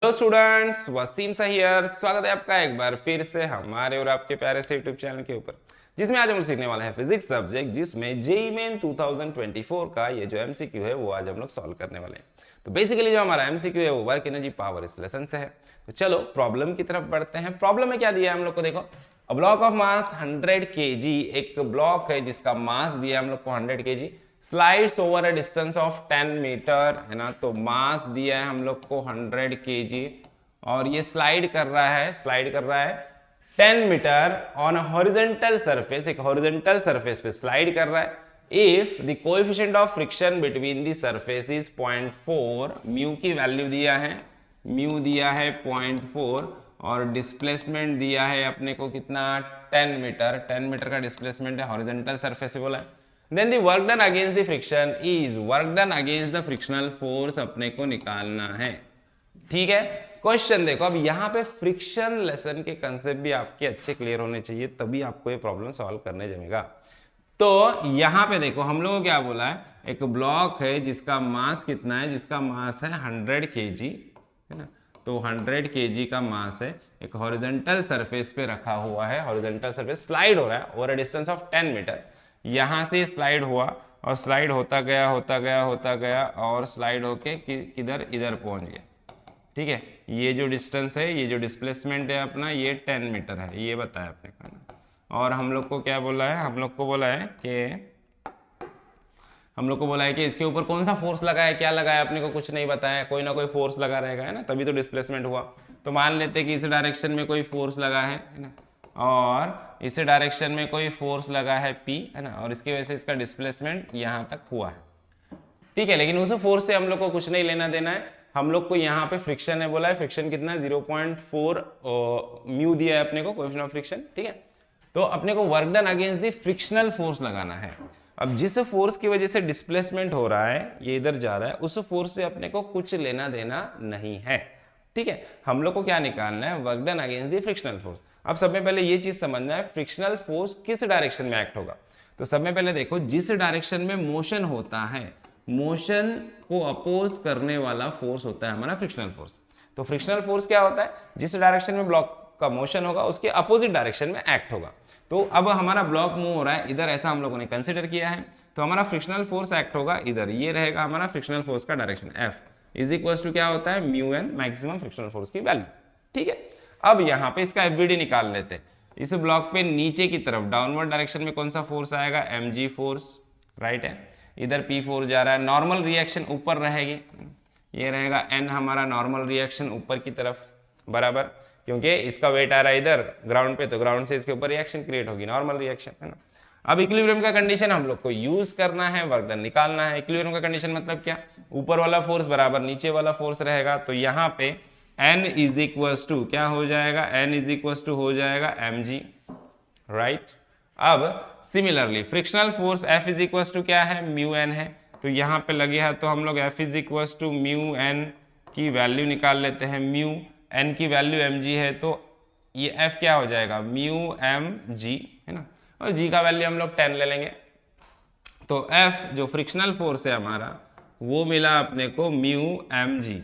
Hello students, Wasim सा here. स्वागत है आपका एक बार फिर से हमारे और आपके प्यारे से यूट्यूब चैनल के ऊपर, जिसमें आज हम सीखने वाले हैं फिजिक्स सब्जेक्ट, जिसमें जेईई मेन 2024 का ये जो एमसीक्यू है वो आज हम लोग सॉल्व करने वाले हैं। तो बेसिकली जो हमारा एमसीक्यू है वो वर्क एनर्जी पावर इस लेसन से है। तो चलो प्रॉब्लम की तरफ बढ़ते हैं। प्रॉब्लम में क्या दिया है हम लोग को, देखो a block of mass 100 kg, एक ब्लॉक है जिसका मास दिया है हम लोग को 100 kg, slides over a distance of 10 metre, है ना। तो मास दिया है हम लोग को 100 kg और ये स्लाइड कर रहा है 10 metre on a horizontal surface, एक हॉरिजॉन्टल सरफेस पे स्लाइड कर रहा है। If the coefficient of friction between the surface is 0.4, mu की वैल्यू दिया है, म्यू दिया है 0.4 और डिस्प्लेसमेंट दिया है अपने को कितना, 10 मीटर। 10 मीटर का डिस्प्लेसमेंट है, हॉरिजॉन्टल सरफेस से बोला है। Then the work done against the friction is, work done against the frictional force अपने को निकालना है। ठीक है, क्वेश्चन देखो, अब यहाँ पे फ्रिक्शन लेसन के कंसेप्ट भी आपके अच्छे क्लियर होने चाहिए, तभी आपको ये प्रॉब्लम सॉल्व करने जमेगा। तो यहाँ पे देखो हम लोगों को क्या बोला है, एक ब्लॉक है जिसका मास कितना है, जिसका मास है 100 kg, है ना। तो 100 kg का मास है, एक हॉरिजॉन्टल सरफेस पे रखा हुआ है, हॉरिजॉन्टल सरफेस स्लाइड हो रहा है over a distance of 10 metre. यहां से स्लाइड हुआ और स्लाइड होता गया और स्लाइड होके किधर, इधर पहुंच गया। ठीक है, ये जो डिस्टेंस है, ये जो डिस्प्लेसमेंट है अपना, ये 10 मीटर है, ये बताया आपने को ना। और हम लोग को क्या बोला है, हम लोग को बोला है कि इसके ऊपर कौन सा फोर्स लगा है, क्या लगा है, अपने को कुछ नहीं बताया। कोई ना कोई फोर्स लगा रहेगा, है ना, तभी तो डिस्प्लेसमेंट हुआ। तो मान लेते कि इस डायरेक्शन में कोई फोर्स लगा है ना, और इस डायरेक्शन में कोई फोर्स लगा है P, है ना, और इसकी वजह से इसका डिस्प्लेसमेंट यहाँ तक हुआ है। ठीक है, लेकिन उस फोर्स से हम लोग को कुछ नहीं लेना देना है। हम लोग को यहाँ पे फ्रिक्शन है बोला है, फ्रिक्शन कितना है 0.4 म्यू दिया है अपने को, कोएफिशिएंट ऑफ फ्रिक्शन। ठीक है, तो अपने को work done against the frictional force लगाना है। अब जिस फोर्स की वजह से डिस्प्लेसमेंट हो रहा है, ये इधर जा रहा है, उस फोर्स से अपने को कुछ लेना देना नहीं है। ठीक है, हम लोग को क्या निकालना है, work done against the frictional force. अब सब में पहले ये चीज समझना है, फ्रिक्शनल फोर्स किस डायरेक्शन में एक्ट होगा। तो सब में पहले देखो, जिस डायरेक्शन में मोशन होता है, मोशन को अपोज करने वाला फोर्स होता है हमारा फ्रिक्शनल फोर्स। तो फ्रिक्शनल फोर्स क्या होता है, जिस डायरेक्शन में ब्लॉक का मोशन होगा उसके अपोजिट डायरेक्शन में एक्ट होगा। तो अब हमारा ब्लॉक मूव हो रहा है इधर, ऐसा हम लोगों ने कंसिडर किया है, तो हमारा फ्रिक्शनल फोर्स एक्ट होगा इधर, ये रहेगा हमारा फ्रिक्शनल फोर्स का direction. F is equal to क्या होता है, mu N, maximum frictional force की वैल्यू। ठीक है, अब यहाँ पे इसका FBD निकाल लेते हैं। इस ब्लॉक पे नीचे की तरफ डाउनवर्ड डायरेक्शन में कौन सा फोर्स आएगा, mg फोर्स, राइट है। इधर P फोर्स जा रहा है, नॉर्मल रिएक्शन ऊपर रहेगी, ये रहेगा N हमारा नॉर्मल रिएक्शन ऊपर की तरफ, बराबर, क्योंकि इसका वेट आ रहा है इधर ग्राउंड पे, तो ग्राउंड से इसके ऊपर रिएक्शन क्रिएट होगी, नॉर्मल रिएक्शन, है ना। अब इक्विलिब्रियम का कंडीशन हम लोग को यूज करना है, वर्क डन निकालना है। इक्विलिब्रियम का कंडीशन मतलब क्या, ऊपर वाला फोर्स बराबर नीचे वाला फोर्स रहेगा, तो यहाँ पे N इज इक्वल टू क्या हो जाएगा, N इज इक्वल टू हो जाएगा mg, राइट। अब similarly frictional force F is equal to क्या है, म्यू एन है, तो यहाँ पे लगे है, तो हम लोग F is equal to mu N की वैल्यू निकाल लेते हैं। म्यू एन की वैल्यू mg है, तो ये F क्या हो जाएगा, म्यू mg, है ना, और g का वैल्यू हम लोग 10 ले लेंगे। तो F जो फ्रिक्शनल फोर्स है हमारा, वो मिला अपने को म्यू mg।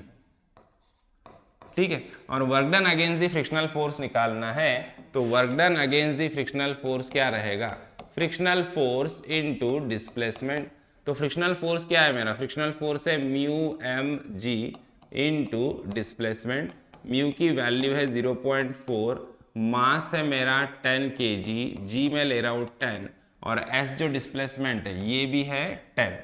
ठीक है, और work done against the frictional force निकालना है, तो work done against the frictional force क्या रहेगा, फ्रिक्शनल फोर्स इनटू डिस्प्लेसमेंट। तो फ्रिक्शनल फोर्स क्या है मेरा, फ्रिक्शनल फोर्स है mu mg into displacement. Mu की वैल्यू है 0.4, मास है मेरा 10 kg, g में ले रहा हूँ 10, और s जो डिस्प्लेसमेंट है ये भी है 10।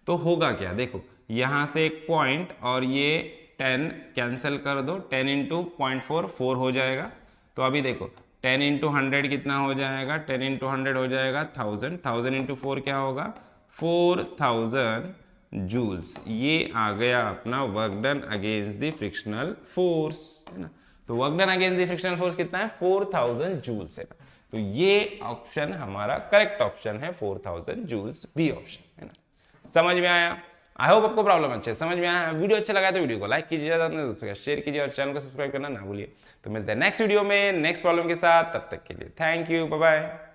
तो होगा क्या, देखो यहाँ से एक पॉइंट और ये 10 कैंसिल कर दो, 10 इंटू 0.4 4 हो जाएगा। तो अभी देखो 10 इंटू 100 कितना हो जाएगा, 10 इंटू 100 हो जाएगा 1000, 1000 इंटू 4 क्या होगा, 4000 जूल्स। ये आ गया अपना work done against the frictional force, है ना। तो work done against the frictional force कितना है, 4000 जूल्स है ना। तो ये ऑप्शन हमारा करेक्ट ऑप्शन है, 4000 जूल्स, बी ऑप्शन, है ना। समझ में आया, आई होप आपको प्रॉब्लम अच्छे समझ में आया। वीडियो अच्छा लगा तो वीडियो को लाइक कीजिए, ज़्यादा अपने दोस्तों के साथ शेयर कीजिए और चैनल को सब्सक्राइब करना ना भूलिए। तो मिलते हैं नेक्स्ट वीडियो में नेक्स्ट प्रॉब्लम के साथ, तब तक के लिए थैंक यू, बाय बाय।